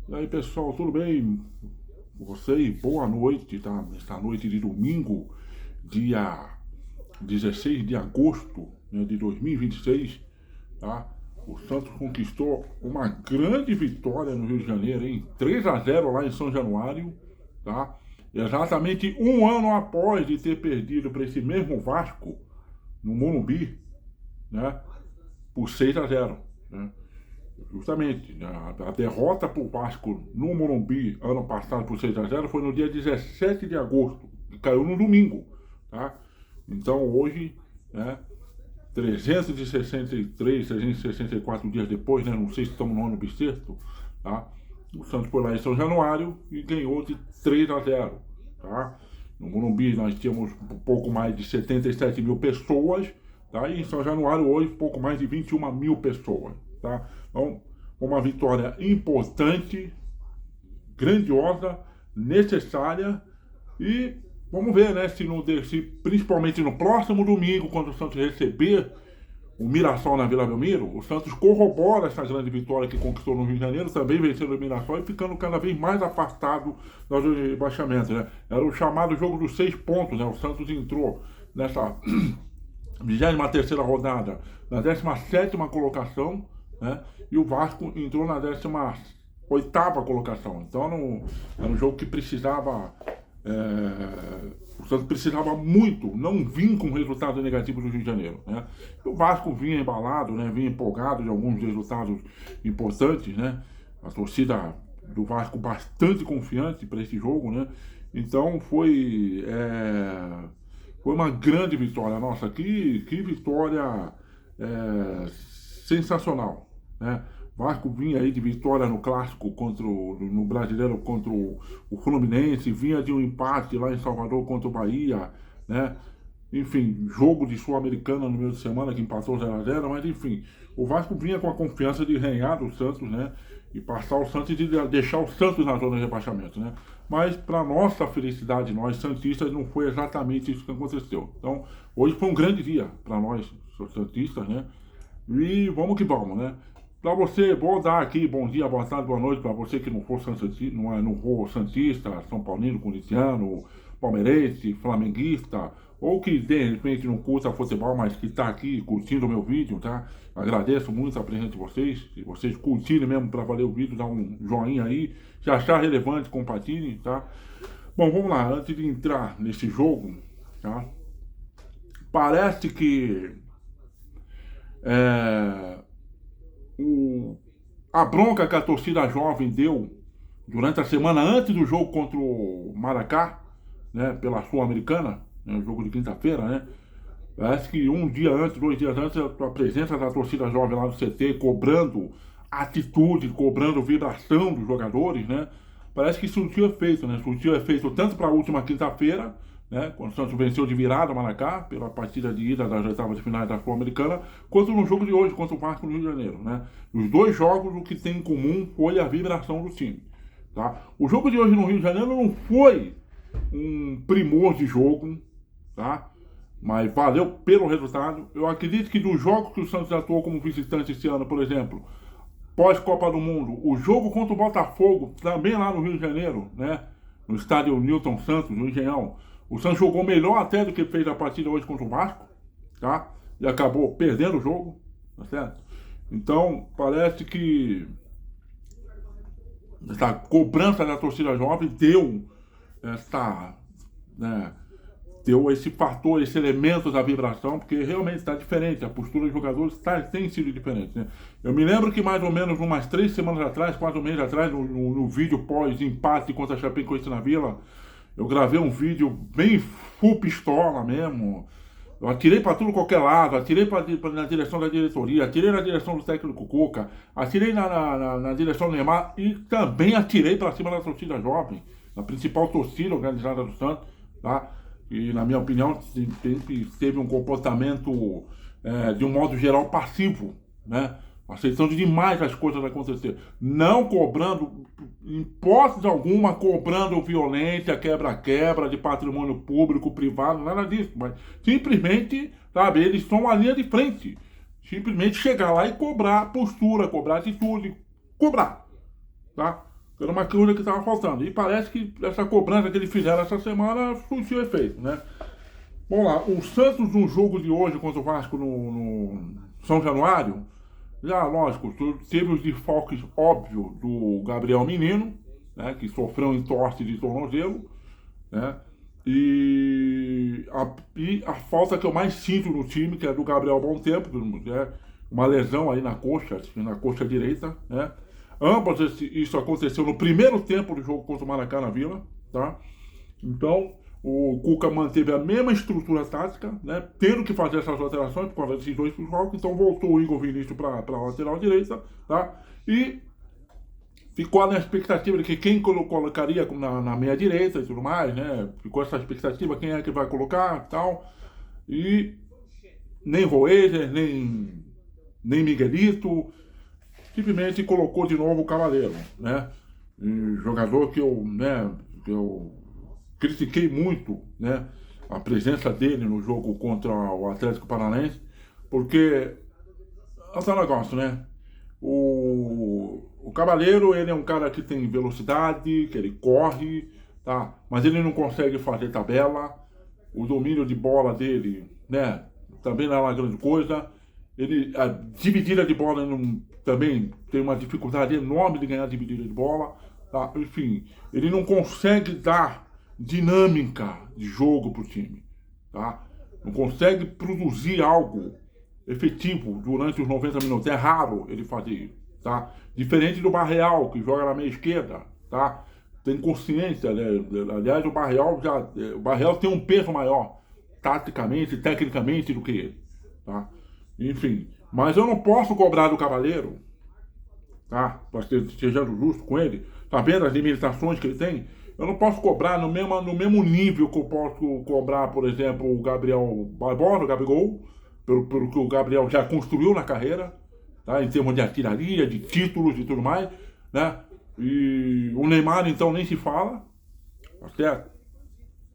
E aí, pessoal, tudo bem? Com vocês? Boa noite, tá? Esta noite de domingo, dia 16 de agosto, né, de 2026, tá? O Santos conquistou uma grande vitória no Rio de Janeiro, hein? 3-0 lá em São Januário, tá? Exatamente um ano após de ter perdido para esse mesmo Vasco no Morumbi, né? Por 6-0, né? Justamente, a derrota para o Vasco no Morumbi ano passado por 6-0 foi no dia 17 de agosto, que caiu no domingo. Tá? Então hoje, né, 363, 364 dias depois, né, não sei se estamos no ano bissexto, tá? O Santos foi lá em São Januário e ganhou de 3-0. Tá? No Morumbi nós tínhamos um pouco mais de 77 mil pessoas, tá? E em São Januário hoje pouco mais de 21 mil pessoas. Tá? Então, uma vitória importante, grandiosa, necessária e vamos ver, né, se principalmente no próximo domingo, quando o Santos receber o Mirassol na Vila Belmiro, o Santos corrobora essa grande vitória que conquistou no Rio de Janeiro, também vencendo o Mirassol e ficando cada vez mais afastado do rebaixamento, né? Era o chamado jogo dos 6 pontos, né? O Santos entrou nessa 23ª rodada na 17ª colocação, né? E o Vasco entrou na 18ª colocação. Então era um jogo que precisava. O Santos precisava muito não vir com resultado negativo do Rio de Janeiro. Né? E o Vasco vinha embalado, né? Vinha empolgado de alguns resultados importantes. Né? A torcida do Vasco bastante confiante para esse jogo. Né? Então foi uma grande vitória. Nossa, que vitória sensacional. Né? Vasco vinha aí de vitória no clássico no brasileiro contra o Fluminense, vinha de um empate lá em Salvador contra o Bahia, né? Enfim, jogo de Sul-Americana no meio de semana que empatou 0-0, mas enfim, o Vasco vinha com a confiança de ganhar do Santos, né? E passar o Santos e de deixar o Santos na zona de rebaixamento, né? Mas para nossa felicidade, nós santistas, não foi exatamente isso que aconteceu. Então, hoje foi um grande dia para nós santistas, né? E vamos que vamos, né? Para você, vou dar aqui bom dia, boa tarde, boa noite para você que não for santista, não for santista, São Paulino, corintiano, palmeirense, flamenguista, ou que de repente não curta futebol, mas que está aqui curtindo o meu vídeo, tá? Agradeço muito a presença de vocês. Se vocês curtirem mesmo para valer o vídeo, dá um joinha aí. Se achar relevante, compartilhem, tá? Bom, vamos lá, antes de entrar nesse jogo, tá? Parece que é, a bronca que a torcida jovem deu durante a semana antes do jogo contra o Maracá, né, pela Sul-Americana, né, o jogo de quinta-feira, né? Parece que um dia antes, 2 dias antes, a presença da torcida jovem lá no CT, cobrando atitude, cobrando vibração dos jogadores, né? Parece que surtiu efeito, né? Surtiu efeito tanto para a última quinta-feira, né, quando o Santos venceu de virada o Maracá, pela partida de ida das oitavas de finais da Sul-Americana, quanto no jogo de hoje, contra o Vasco no Rio de Janeiro. Né? Os dois jogos, o que tem em comum foi a vibração do time. Tá? O jogo de hoje no Rio de Janeiro não foi um primor de jogo, tá? Mas valeu pelo resultado. Eu acredito que dos jogos que o Santos atuou como visitante esse ano, por exemplo, pós-Copa do Mundo, o jogo contra o Botafogo, também lá no Rio de Janeiro, né? No estádio Newton Santos, no Engenhão, o Santos jogou melhor até do que fez a partida hoje contra o Vasco, tá? E acabou perdendo o jogo, tá certo? Então, parece que essa cobrança da torcida jovem né, deu esse fator, esse elemento da vibração, porque realmente está diferente, a postura dos jogadores tem sido diferente. Né? Eu me lembro que mais ou menos umas 3 semanas atrás, 4 meses atrás, no vídeo pós-empate contra a Chapecoense na Vila, eu gravei um vídeo bem full pistola mesmo. Eu atirei para tudo qualquer lado, atirei na direção da diretoria, atirei na direção do técnico Cuca, atirei na direção do Neymar e também atirei para cima da torcida jovem, da principal torcida organizada do Santos, tá? E, na minha opinião, teve um comportamento, de um modo geral, passivo, né? Aceitando demais as coisas acontecer. Não cobrando, em hipótese alguma, cobrando violência, quebra-quebra de patrimônio público, privado, nada disso. Mas simplesmente, sabe, eles são a linha de frente. Simplesmente chegar lá e cobrar postura, cobrar atitude, cobrar. Tá? Era uma coisa que estava faltando. E parece que essa cobrança que eles fizeram essa semana surtiu efeito, né? Vamos lá, o Santos no jogo de hoje contra o Vasco no São Januário, já, lógico, teve os desfalques óbvios do Gabriel Menino, né, que sofreu um entorse de tornozelo, né? E a falta que eu mais sinto no time, que é do Gabriel Bom Tempo, que é uma lesão aí na coxa direita, né? Ambas isso aconteceu no primeiro tempo do jogo contra o Maracá na Vila, tá? Então, o Cuca manteve a mesma estrutura tática, né? Tendo que fazer essas alterações por causa desses dois desfalques, então voltou o Igor Vinícius para a lateral direita, tá? E ficou na expectativa de que quem colocaria na meia direita e tudo mais, né? Ficou essa expectativa, quem é que vai colocar e tal. E nem Voeger, nem Miguelito, simplesmente colocou de novo o Cavaleiro, né? Um jogador que eu critiquei muito, né? A presença dele no jogo contra o Atlético Paranaense, porque é um negócio, né? O Cavaleiro, ele é um cara que tem velocidade, que ele corre, tá? Mas ele não consegue fazer tabela. O domínio de bola dele, né? Também não é uma grande coisa. A dividida de bola também tem uma dificuldade enorme de ganhar dividida de bola, tá? Enfim, ele não consegue dar dinâmica de jogo pro time, tá? Não consegue produzir algo efetivo durante os 90 minutos. É raro ele fazer isso, tá? Diferente do Barreal, que joga na meia esquerda, tá? Tem consciência, né? Aliás, o Barreal tem um peso maior, taticamente, tecnicamente, do que ele, tá? Enfim, mas eu não posso cobrar do Cavaleiro, tá? Para ser sejando justo com ele, sabendo as limitações que ele tem, eu não posso cobrar no mesmo nível que eu posso cobrar, por exemplo, o Gabriel Barbosa, o Gabigol, pelo que o Gabriel já construiu na carreira, tá? Em termos de artilharia, de títulos e tudo mais, né? E o Neymar, então, nem se fala, tá certo?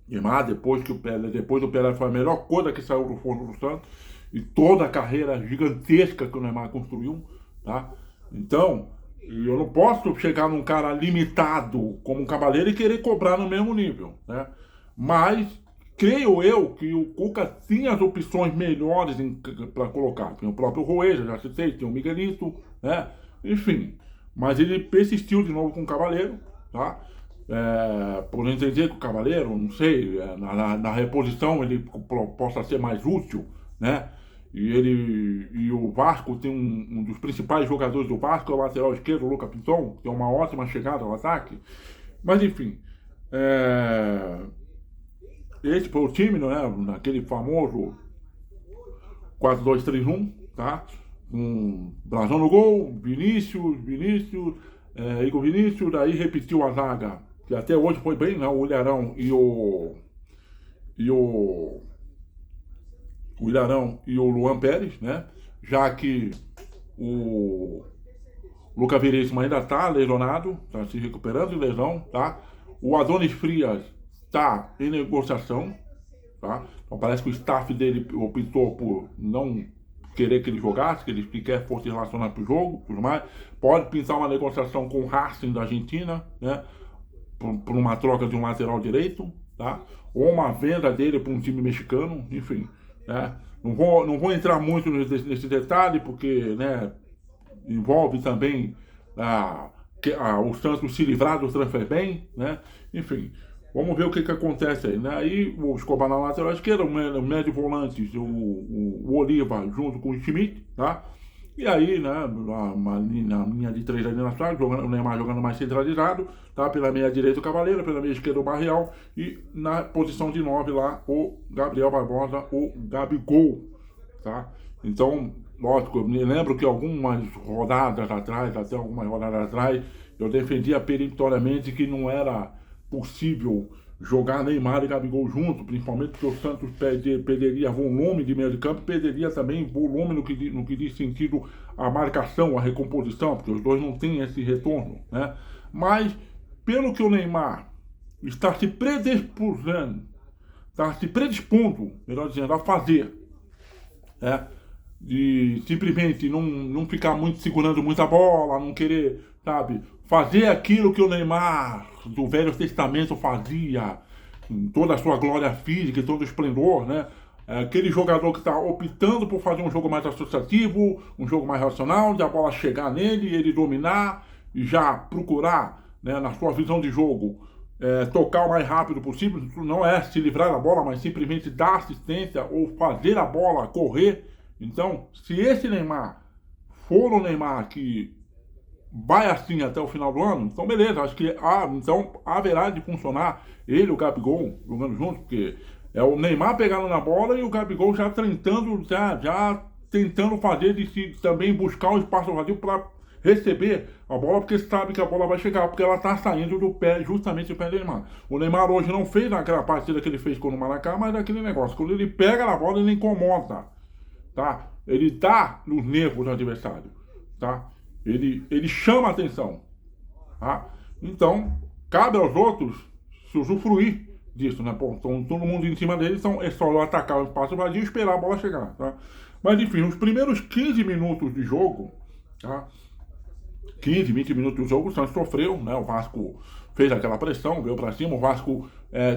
Neymar, depois do Pelé foi a melhor coisa que saiu do forno do Santos, e toda a carreira gigantesca que o Neymar construiu, tá? Então, eu não posso chegar num cara limitado como um Cavaleiro e querer cobrar no mesmo nível, né? Mas creio eu que o Cuca tinha as opções melhores para colocar. Tem o próprio Roeja, já citei, tem o Miguelito, né? Enfim, mas ele persistiu de novo com o Cavaleiro, tá? Por entender que o Cavaleiro, não sei, na reposição ele possa ser mais útil, né? E o Vasco tem um dos principais jogadores do Vasco, é o lateral esquerdo, o Lucas Pinton, que é uma ótima chegada ao ataque. Mas enfim, esse foi o time, né? Naquele famoso 4-2-3-1, tá? Com Brazão no gol, Vinícius, Igor Vinícius, daí repetiu a zaga, que até hoje foi bem, né? O Ilharão e o Ilharão e o Luan Pérez, né? Já que o Lucas Veríssimo ainda está lesionado, está se recuperando de lesão, tá? O Adonis Frias está em negociação, tá? Então parece que o staff dele optou por não querer que ele jogasse, que ele sequer fosse relacionado para o jogo, tudo mais. Pode pintar uma negociação com o Racing da Argentina, né? Por uma troca de um lateral direito, tá? Ou uma venda dele para um time mexicano, enfim. Né? Não vou entrar muito nesse detalhe, porque, né, envolve também o Santos se livrar do transfer bem, né? Enfim, vamos ver o que acontece aí, né? Aí o Escobar na lateral esquerda, o médio volante, o Oliva junto com o Schmidt, tá? E aí, né, na linha de 3 ali na frente, o Neymar jogando mais centralizado, tá? Pela meia direita o Cavaleiro, pela meia esquerda o Barreal, e na posição de 9 lá o Gabriel Barbosa, o Gabigol, tá? Então, lógico, eu me lembro que algumas rodadas atrás, eu defendia peremptoriamente que não era possível jogar Neymar e Gabigol junto, principalmente porque o Santos perderia volume de meio de campo, perderia também volume no que diz sentido a marcação, a recomposição, porque os dois não têm esse retorno, né? Mas, pelo que o Neymar está se predispondo, melhor dizendo, a fazer, de simplesmente não ficar muito segurando muita bola, não querer, sabe, fazer aquilo que o Neymar do Velho Testamento fazia, em toda a sua glória física e todo o esplendor, né? É aquele jogador que está optando por fazer um jogo mais associativo, um jogo mais racional, de a bola chegar nele, ele dominar e já procurar, né, na sua visão de jogo, tocar o mais rápido possível. Não é se livrar da bola, mas simplesmente dar assistência ou fazer a bola correr. Então, se esse Neymar for o Neymar que vai assim até o final do ano, então beleza, acho que então haverá de funcionar ele e o Gabigol jogando junto, porque é o Neymar pegando na bola e o Gabigol já tentando, já tentando fazer de si também buscar um espaço vazio para receber a bola, porque sabe que a bola vai chegar, porque ela está saindo do pé, justamente do pé do Neymar. O Neymar hoje não fez aquela partida que ele fez com o Maracá, mas é aquele negócio, quando ele pega na bola, ele incomoda, tá? Ele dá nos nervos do adversário, tá? Ele chama a atenção, tá? Então, cabe aos outros se usufruir disso, né? Pô, então, todo mundo em cima dele, então é só atacar o espaço vazio e esperar a bola chegar, tá? Mas enfim, os primeiros 15 minutos de jogo, tá? 15, 20 minutos de jogo, o Santos sofreu, né? O Vasco fez aquela pressão, veio para cima, o Vasco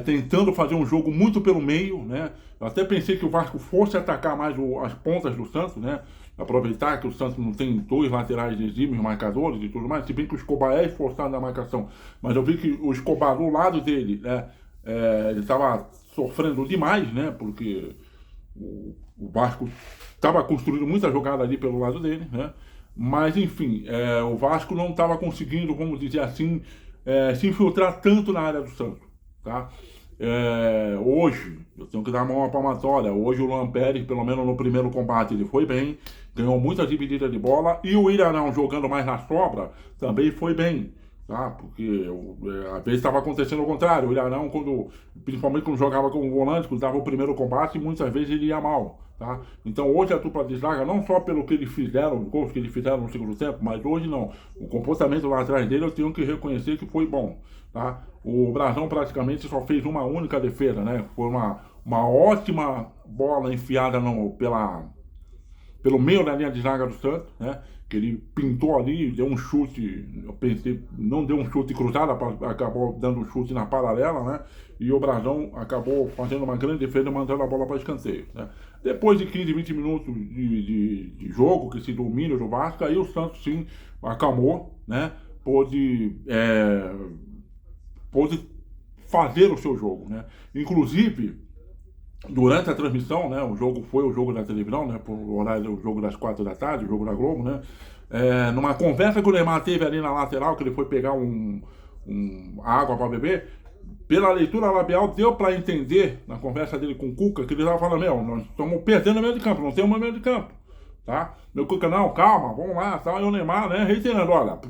tentando fazer um jogo muito pelo meio, né? Eu até pensei que o Vasco fosse atacar mais as pontas do Santos, né? Aproveitar que o Santos não tem dois laterais exímios marcadores e tudo mais, se bem que o Escobar é esforçado na marcação, mas eu vi que o Escobar do lado dele, né, ele estava sofrendo demais, né? Porque o Vasco estava construindo muita jogada ali pelo lado dele, né? Mas enfim, o Vasco não estava conseguindo, vamos dizer assim, se infiltrar tanto na área do Santos, tá? Hoje, eu tenho que dar uma palmatória. Hoje o Luan Pérez, pelo menos no primeiro combate, ele foi bem, ganhou muitas divididas de bola, e o Ilharão jogando mais na sobra também foi bem, tá? Porque às vezes estava acontecendo o contrário. O Ilharão, principalmente quando jogava com o volante, quando dava o primeiro combate, muitas vezes ele ia mal, tá? Então hoje a dupla de zaga, não só pelo que eles fizeram, os gols que eles fizeram no segundo tempo, mas hoje não. O comportamento lá atrás dele eu tenho que reconhecer que foi bom, tá? O Brasão praticamente só fez uma única defesa, né? Foi uma ótima bola enfiada pelo meio da linha de zaga do Santos, né? Que ele pintou ali, deu um chute, eu pensei, não deu um chute cruzado, acabou dando um chute na paralela, né? E o Brasão acabou fazendo uma grande defesa, mandando a bola para escanteio, né? Depois de 15, 20 minutos de jogo, que se domínio do Vasco, aí o Santos sim acalmou, né? Pôde fazer o seu jogo, né? Inclusive, durante a transmissão, né? O jogo foi o jogo da televisão, né? Por horário, o jogo das 4 da tarde, o jogo da Globo, né? Numa conversa que o Neymar teve ali na lateral, que ele foi pegar água para beber, pela leitura labial deu para entender, na conversa dele com o Cuca, que ele estava falando: nós estamos perdendo o meio de campo, não temos meio de campo, tá? Meu Cuca, não, calma, vamos lá, tá? E o Neymar, né, reiterando: olha,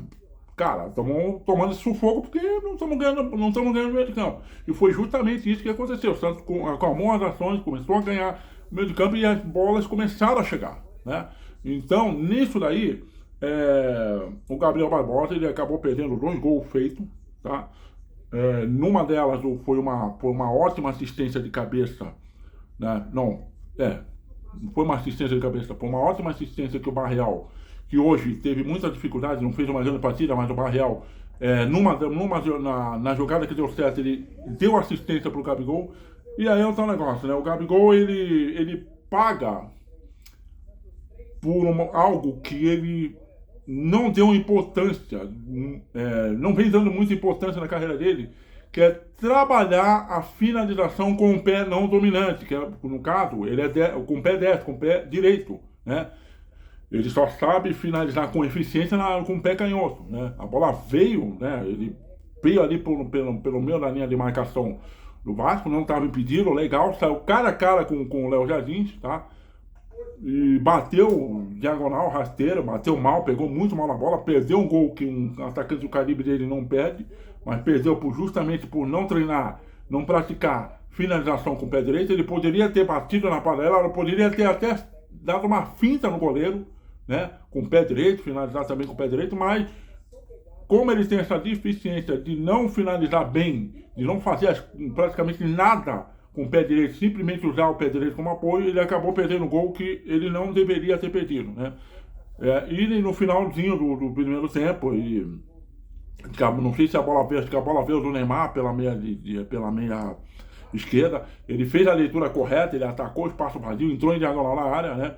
cara, estamos tomando esse sufoco porque não estamos ganhando no meio de campo. E foi justamente isso que aconteceu. O Santos acalmou as ações, começou a ganhar o meio de campo e as bolas começaram a chegar, né? Então, nisso daí, o Gabriel Barbosa, ele acabou perdendo 2 gols feitos, tá? Numa delas foi uma ótima assistência de cabeça, né? Não foi uma assistência de cabeça, foi uma ótima assistência que o Barreal, que hoje teve muita dificuldade, não fez uma grande partida, mas o Barreal, na jogada que deu certo, ele deu assistência para o Gabigol. E aí é um negócio, né? O Gabigol, ele paga por algo que ele não deu importância, não vem dando muita importância na carreira dele, que é trabalhar a finalização com o pé não dominante, que no caso, ele com o pé destro, com o pé direito, né? Ele só sabe finalizar com eficiência com o pé canhoto, né? A bola veio, né? Ele veio ali pelo meio da linha de marcação do Vasco, não estava impedido, legal, saiu cara a cara com o Léo Jardins, tá? E bateu diagonal, rasteiro, bateu mal, pegou muito mal na bola, perdeu um gol que um atacante do calibre dele não perde, mas perdeu justamente por não treinar, não praticar finalização com o pé direito. Ele poderia ter batido na panela, poderia ter até dado uma finta no goleiro, né, com o pé direito, finalizar também com o pé direito, mas como ele tem essa deficiência de não finalizar bem, de não fazer praticamente nada com o pé direito, simplesmente usar o pé direito como apoio, ele acabou perdendo um gol que ele não deveria ter perdido, né? E no finalzinho do primeiro tempo, Não sei se a bola veio, acho que a bola veio do Neymar pela meia esquerda. Ele fez a leitura correta, ele atacou o espaço vazio, entrou em diagonal na área, né?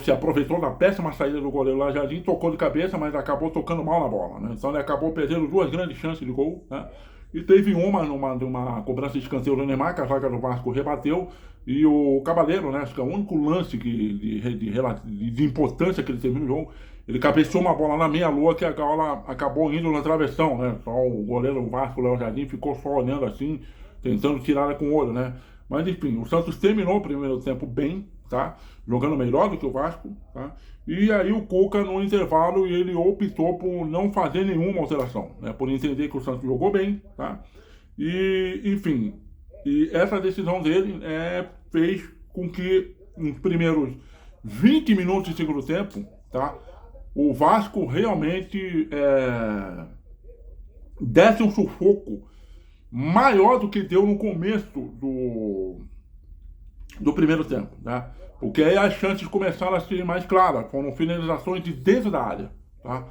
Se aproveitou da péssima saída do goleiro lá, Jardim, tocou de cabeça, mas acabou tocando mal na bola, né? Então ele acabou perdendo duas grandes chances de gol, né? E teve uma numa cobrança de escanteio do Neymar, que a zaga do Vasco rebateu, e o Cavaleiro, né? Acho que é o único lance de importância que ele teve no jogo. Ele cabeceou uma bola na meia-lua que a bola acabou indo na travessão, né? Só o goleiro do Vasco, Léo Jardim, ficou só olhando assim, tentando tirar ela com o olho, né? Mas enfim, o Santos terminou o primeiro tempo bem, tá? Jogando melhor do que o Vasco, tá? E aí o Cuca, no intervalo, ele optou por não fazer nenhuma alteração, né? Por entender que o Santos jogou bem, tá? E, enfim, e essa decisão dele fez com que nos primeiros 20 minutos de segundo tempo, tá? O Vasco realmente desse um sufoco maior do que deu no começo do primeiro tempo, né? Porque aí as chances começaram a ser mais claras, foram finalizações de dentro da área, tá?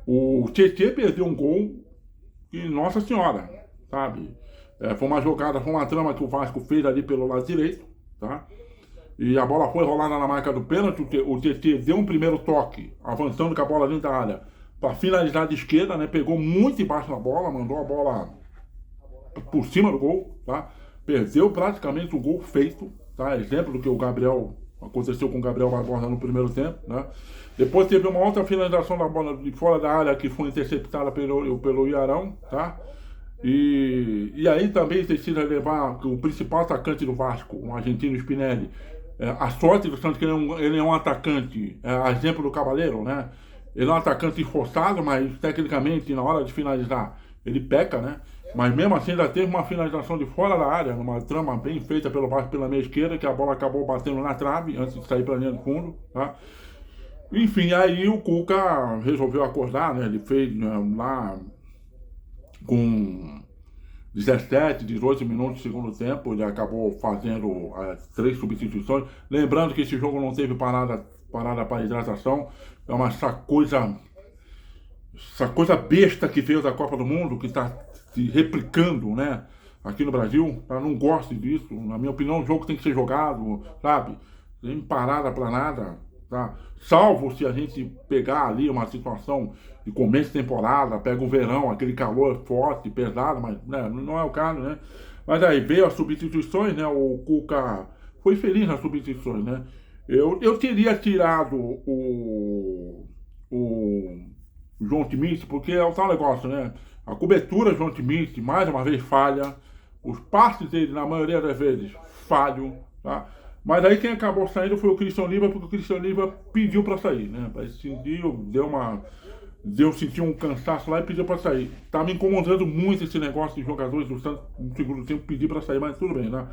O Tietê perdeu um gol e, nossa senhora, sabe? Foi uma jogada, foi uma trama que o Vasco fez ali pelo lado direito, tá? E a bola foi rolada na marca do pênalti, o Tietê deu um primeiro toque, avançando com a bola dentro da área, para finalizar de esquerda, né? Pegou muito embaixo da bola, mandou a bola por cima do gol, tá? Perdeu praticamente o gol feito, tá? Exemplo do que aconteceu com o Gabriel Barbosa no primeiro tempo, né? Depois teve uma outra finalização da bola de fora da área que foi interceptada pelo Iarão, tá? E aí também precisa levar o principal atacante do Vasco, o argentino Spinelli. A sorte do Santos que ele é um atacante, exemplo do Cavaleiro, né? Ele é um atacante esforçado, mas tecnicamente na hora de finalizar ele peca, né? Mas mesmo assim ainda teve uma finalização de fora da área, numa trama bem feita pelo Vasco pela meia esquerda, que a bola acabou batendo na trave antes de sair para a linha de fundo, tá? Enfim, aí o Cuca resolveu acordar, né? Ele fez lá com 17, 18 minutos de segundo tempo, ele acabou fazendo as 3 substituições. Lembrando que esse jogo não teve parada para hidratação, é essa coisa besta que veio da Copa do Mundo, que está se replicando, né, aqui no Brasil. Eu não gosto disso, na minha opinião o jogo tem que ser jogado, sabe, sem parada para nada, tá? Salvo se a gente pegar ali uma situação de começo de temporada, pega o verão, aquele calor forte, pesado, mas né, não é o caso, né? Mas aí veio as substituições, né? O Cuca foi feliz nas substituições, né? Eu teria tirado o João Timite, porque é o tal negócio, né? A cobertura do João Timite, mais uma vez, falha. Os passes dele, na maioria das vezes, falham, tá? Mas aí quem acabou saindo foi o Christian Oliva, porque o Christian Oliva pediu para sair, né? Sentiu um cansaço lá e pediu para sair. Tá me incomodando muito esse negócio de jogadores do Santos no segundo tempo pedir para sair, mas tudo bem, né?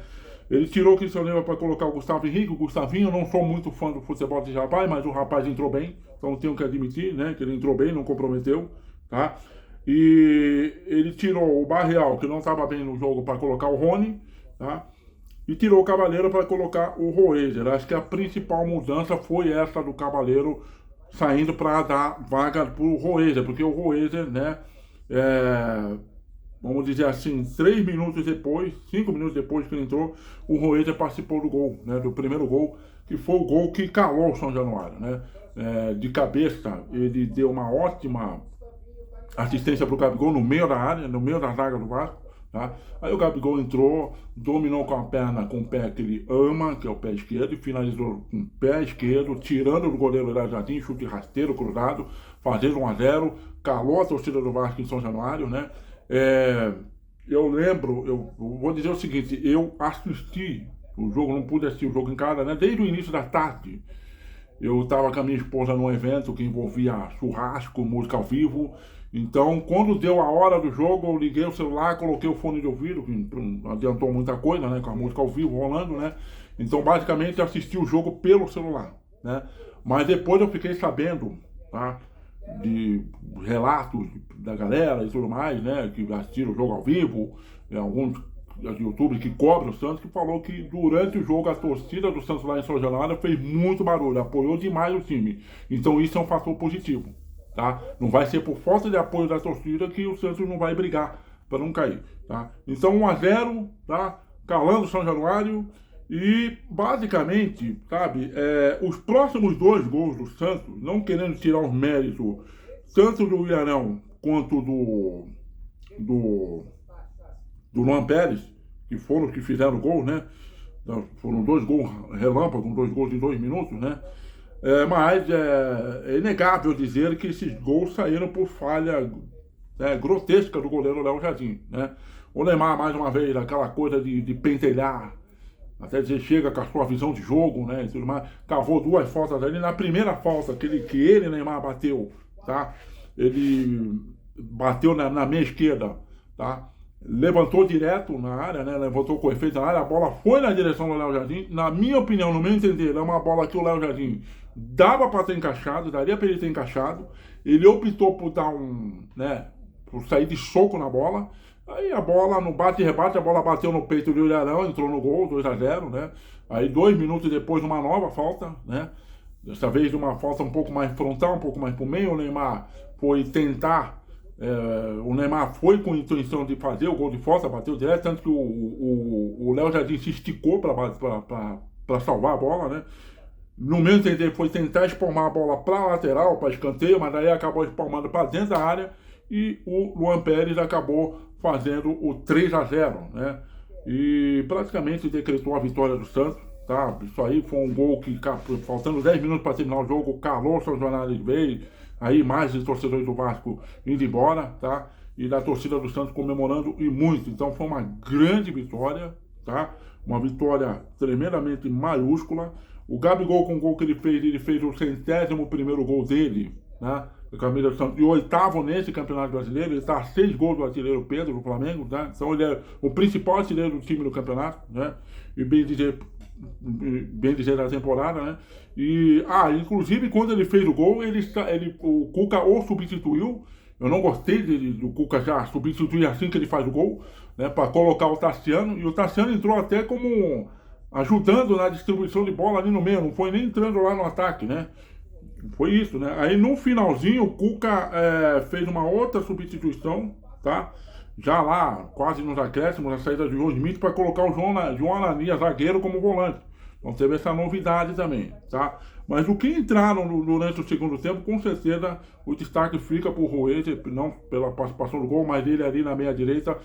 Ele tirou o Christian Oliva para colocar o Gustavo Henrique. O Gustavinho, eu não sou muito fã do futebol desse rapaz, mas o rapaz entrou bem, então tenho que admitir, né? Que ele entrou bem, não comprometeu, tá? E ele tirou o Barreal, que não estava bem no jogo, para colocar o Rony, tá? E tirou o Cavaleiro para colocar o Roezer. Acho que a principal mudança foi essa do Cavaleiro saindo para dar vaga para o Roezer, porque o Roezer, né, vamos dizer assim, 3 minutos depois, 5 minutos depois que ele entrou, o Roezer participou do gol, né, do primeiro gol, que foi o gol que calou o São Januário, né? De cabeça, ele deu uma ótima assistência para o Gabigol no meio da área, no meio da zaga do Vasco. Tá? Aí o Gabigol entrou, dominou com o pé que ele ama, que é o pé esquerdo, e finalizou com o pé esquerdo, tirando do goleiro Léo Jardim, chute rasteiro, cruzado, fazendo 1-0, calou a torcida do Vasco em São Januário, né? Eu lembro, eu vou dizer o seguinte, eu assisti o jogo, não pude assistir o jogo em casa, né? Desde o início da tarde. Eu estava com a minha esposa num evento que envolvia churrasco, música ao vivo. Então, quando deu a hora do jogo, eu liguei o celular, coloquei o fone de ouvido, que não adiantou muita coisa, né? Com a música ao vivo rolando, né? Então, basicamente, eu assisti o jogo pelo celular, né? Mas depois eu fiquei sabendo, tá? De relatos da galera e tudo mais, né? Que assistiram o jogo ao vivo, alguns youtubers que cobram o Santos, que falou que durante o jogo a torcida do Santos lá em São Januário fez muito barulho, apoiou demais o time. Então isso é um fator positivo, tá? Não vai ser por falta de apoio da torcida que o Santos não vai brigar para não cair, tá? Então 1-0, tá? Calando o São Januário e basicamente, sabe, os próximos 2 gols do Santos, não querendo tirar os méritos tanto do Ilharão quanto do Luan Pérez, que foram os que fizeram o gol, né? Então, foram 2 gols relâmpagos, 2 gols em 2 minutos, né? Mas é inegável dizer que esses gols saíram por falha grotesca do goleiro Léo Jardim, né? O Neymar, mais uma vez, aquela coisa de pentelhar, até dizer chega com a sua visão de jogo, né? E tudo mais, cavou 2 faltas ali. Na primeira falta que ele Neymar, bateu, tá? Ele bateu na meia esquerda, tá? Levantou direto na área, né? Levantou com efeito na área, a bola foi na direção do Léo Jardim. Na minha opinião, no meu entender, é uma bola que o Léo Jardim dava para ter encaixado, daria para ele ter encaixado. Ele optou por dar por sair de soco na bola. Aí a bola, no bate-rebate, a bola bateu no peito do Ilharão, entrou no gol, 2-0, né? Aí 2 minutos depois, uma nova falta, né? Dessa vez uma falta um pouco mais frontal, um pouco mais pro meio. O Neymar foi tentar, o Neymar foi com a intenção de fazer o gol de falta, bateu direto, tanto que o Léo Jardim se esticou para salvar a bola, né? No meu entender, foi tentar espalmar a bola para a lateral, para escanteio, mas daí acabou espalmando para dentro da área e o Luan Pérez acabou fazendo o 3-0, né? E praticamente decretou a vitória do Santos, tá? Isso aí foi um gol que, faltando 10 minutos para terminar o jogo, calou o São Januário de vez, aí mais de torcedores do Vasco indo embora, tá? E da torcida do Santos comemorando e muito. Então foi uma grande vitória, tá? Uma vitória tremendamente maiúscula. O Gabigol, com o gol que ele fez o 101º gol dele, né? O camisa do Santos, e o 8º nesse Campeonato Brasileiro. Ele está a 6 gols do artilheiro Pedro, do Flamengo, tá? Então ele é o principal artilheiro do time do campeonato, né? E bem dizer da temporada, né? E, inclusive, quando ele fez o gol, o Cuca o substituiu. Eu não gostei do Cuca já substituir assim que ele faz o gol, né? Para colocar o Tassiano, e o Tassiano entrou até como ajudando na distribuição de bola ali no meio, não foi nem entrando lá no ataque, né? Foi isso, né? Aí no finalzinho o Cuca fez uma outra substituição, tá? Já lá, quase nos acréscimos, a saída de João Smith para colocar o João Ananias, zagueiro, como volante. Então teve essa novidade também, tá? Mas o que entraram durante o segundo tempo, com certeza o destaque fica por Roeser, não pela participação do gol, mas ele ali na meia direita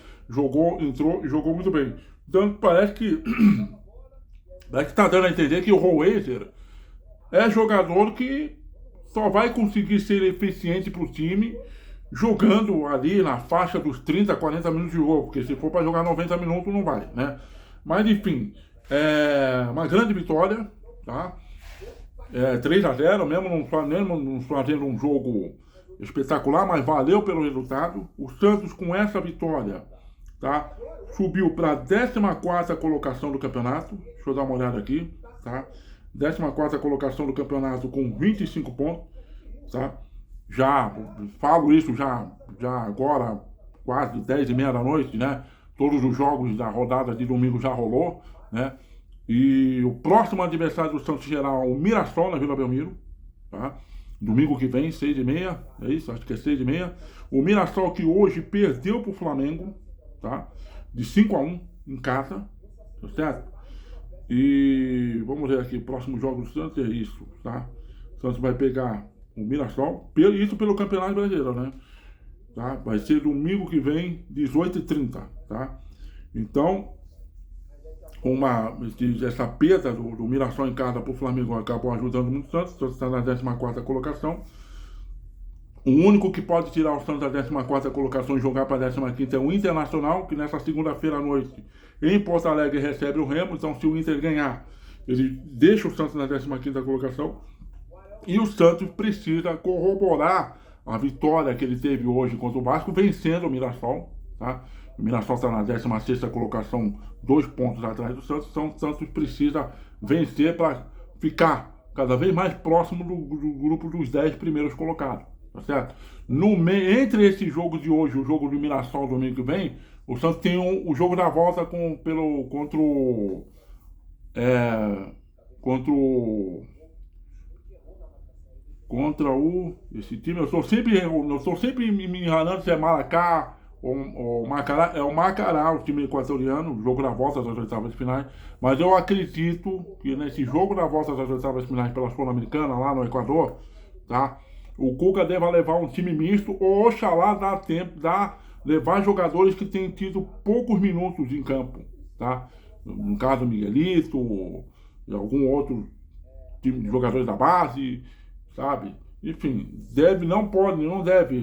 entrou e jogou muito bem. Então parece que está dando a entender que o Roeser é jogador que só vai conseguir ser eficiente para o time jogando ali na faixa dos 30, 40 minutos de jogo, porque se for para jogar 90 minutos não vai, né? Mas enfim, uma grande vitória, tá? 3-0, mesmo não fazendo um jogo espetacular, mas valeu pelo resultado. O Santos, com essa vitória, tá? Subiu para a 14ª colocação do campeonato. Deixa eu dar uma olhada aqui, tá? 14ª colocação do campeonato com 25 pontos, tá? Já falo isso já agora, quase 10h30 da noite, né? Todos os jogos da rodada de domingo já rolou, né? E o próximo adversário do Santos será o Mirassol, na Vila Belmiro, tá? Domingo que vem, 6h30, é isso? Acho que é 6h30. O Mirassol que hoje perdeu para o Flamengo, tá? De 5-1 em casa, tá certo? E vamos ver aqui, próximo jogo do Santos é isso, tá? O Santos vai pegar o Mirassol, isso pelo Campeonato Brasileiro, né? Tá? Vai ser domingo que vem, 18h30, tá? Então, essa perda do Mirassol em casa para o Flamengo acabou ajudando muito o Santos. O Santos está na 14ª colocação. O único que pode tirar o Santos da 14ª colocação e jogar para a 15ª é o Internacional, que nessa segunda-feira à noite em Porto Alegre recebe o Remo. Então, se o Inter ganhar, ele deixa o Santos na 15ª colocação. E o Santos precisa corroborar a vitória que ele teve hoje contra o Vasco, vencendo o Mirassol, tá? O Mirassol está na 16ª colocação, 2 pontos atrás do Santos. Então o Santos precisa vencer para ficar cada vez mais próximo do grupo dos 10 primeiros colocados, tá certo? Entre esse jogo de hoje e o jogo do Mirassol domingo que vem, o Santos tem o jogo da volta contra o contra esse time. Eu estou sempre me enganando se é Maracá ou Macará. É o Macará, o time equatoriano, o jogo da volta das oitavas de finais. Mas eu acredito que nesse jogo da volta das oitavas de finais pela Sul-Americana, lá no Equador, tá? O Cuca deve levar um time misto, ou oxalá dá tempo, levar jogadores que têm tido poucos minutos em campo, tá? No caso, Miguelito, e algum outro time de jogadores da base, sabe? Enfim, não deve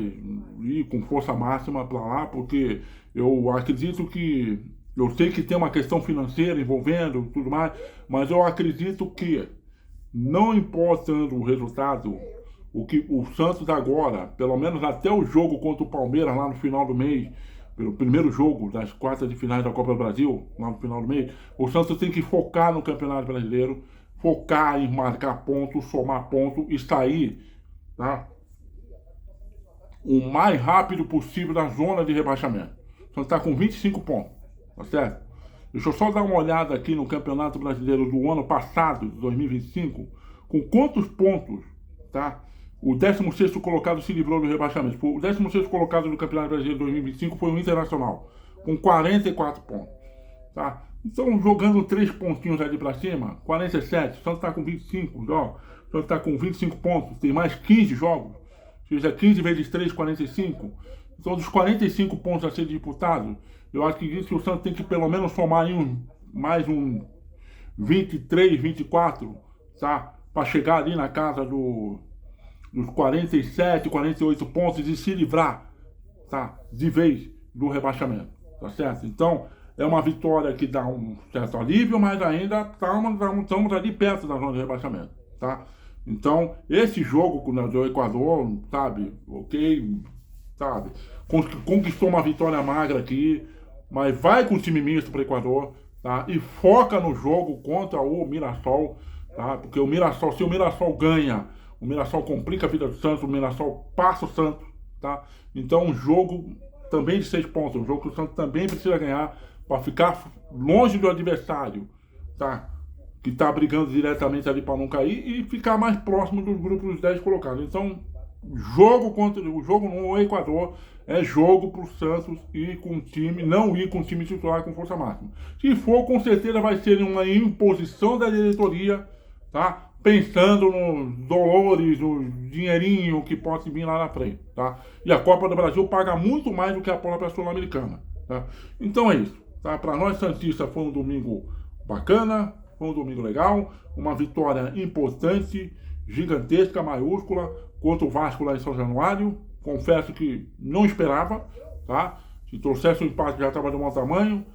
ir com força máxima para lá, porque eu acredito que, eu sei que tem uma questão financeira envolvendo tudo mais, mas eu acredito que, não importando o resultado, o que o Santos agora, pelo menos até o jogo contra o Palmeiras lá no final do mês, pelo primeiro jogo das quartas de finais da Copa do Brasil, lá no final do mês, o Santos tem que focar no Campeonato Brasileiro, focar em marcar pontos, somar pontos e sair, tá, o mais rápido possível da zona de rebaixamento. O Santos está com 25 pontos, tá certo? Deixa eu só dar uma olhada aqui no Campeonato Brasileiro do ano passado, de 2025, com quantos pontos, tá? O 16º colocado se livrou do rebaixamento. O 16º colocado do Campeonato Brasileiro de 2025 foi o Internacional, com 44 pontos. Tá? Então, jogando 3 pontinhos ali pra cima, 47, o Santos tá com 25 jogos, o Santos tá com 25 pontos, tem mais 15 jogos, ou seja, 15 vezes 3, 45. Então, dos 45 pontos a ser disputados, eu acho que isso o Santos tem que pelo menos somar aí mais um 23, 24, tá? Para chegar ali na casa dos 47, 48 pontos e se livrar, tá, de vez do rebaixamento, tá certo? Então, é uma vitória que dá um certo alívio, mas ainda estamos ali perto da zona de rebaixamento, tá? Então, esse jogo com o Equador, sabe, ok, sabe, conquistou uma vitória magra aqui, mas vai com o time misto para o Equador, tá? E foca no jogo contra o Mirassol, tá? Porque o Mirassol, se o Mirassol ganha, o Mirassol complica a vida do Santos, o Mirassol passa o Santos, tá? Então, um jogo também de 6 pontos, um jogo que o Santos também precisa ganhar para ficar longe do adversário, tá? Que está brigando diretamente ali para não cair e ficar mais próximo dos grupos 10 colocados. Então, o jogo no Equador é jogo para o Santos ir com o time, não ir com o time titular com força máxima. Se for, com certeza vai ser uma imposição da diretoria, tá? Pensando nos dolores, no dinheirinho que pode vir lá na frente, tá? E a Copa do Brasil paga muito mais do que a própria Sul-Americana, tá? Então é isso, tá? Para nós santistas foi um domingo bacana, foi um domingo legal, uma vitória importante, gigantesca, maiúscula, contra o Vasco lá em São Januário. Confesso que não esperava, tá? Se trouxesse o empate já estava de bom tamanho.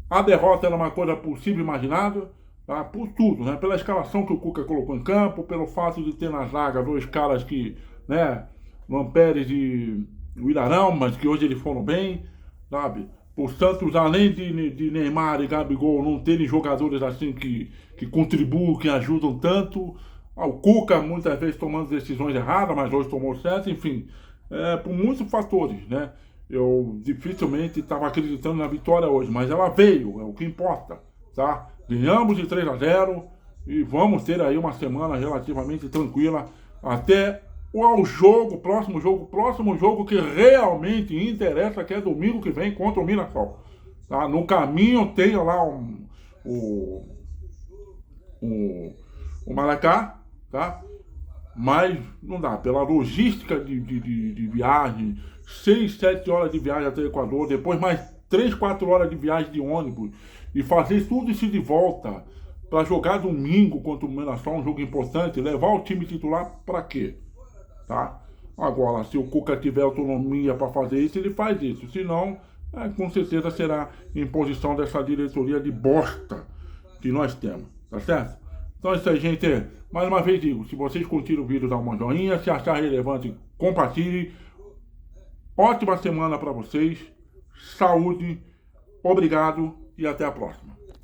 A derrota era uma coisa possível, imaginável, tá? Por tudo, né? Pela escalação que o Cuca colocou em campo, pelo fato de ter na zaga 2 caras que, né, Lampérez e o Ilharão, mas que hoje eles foram bem, sabe? Por Santos, além de Neymar e Gabigol não terem jogadores assim que contribuem, que ajudam tanto, o Cuca muitas vezes tomando decisões erradas, mas hoje tomou certo, enfim, por muitos fatores, né? Eu dificilmente estava acreditando na vitória hoje, mas ela veio, é o que importa, tá? Ganhamos de 3-0 e vamos ter aí uma semana relativamente tranquila até o próximo jogo que realmente interessa, que é domingo que vem contra o Mirassol, tá? No caminho tem lá o Maracá, tá? Mas não dá, pela logística de viagem, 6, 7 horas de viagem até o Equador, depois mais 3, 4 horas de viagem de ônibus, e fazer tudo isso de volta para jogar domingo contra o Mirassol, um jogo importante, levar o time titular para quê? Tá? Agora, se o Cuca tiver autonomia para fazer isso, ele faz isso. Se não, com certeza será imposição dessa diretoria de bosta que nós temos, tá certo? Então é isso aí, gente. Mais uma vez digo, se vocês curtiram o vídeo, dá uma joinha. Se achar relevante, compartilhe. Ótima semana para vocês. Saúde, obrigado e até a próxima.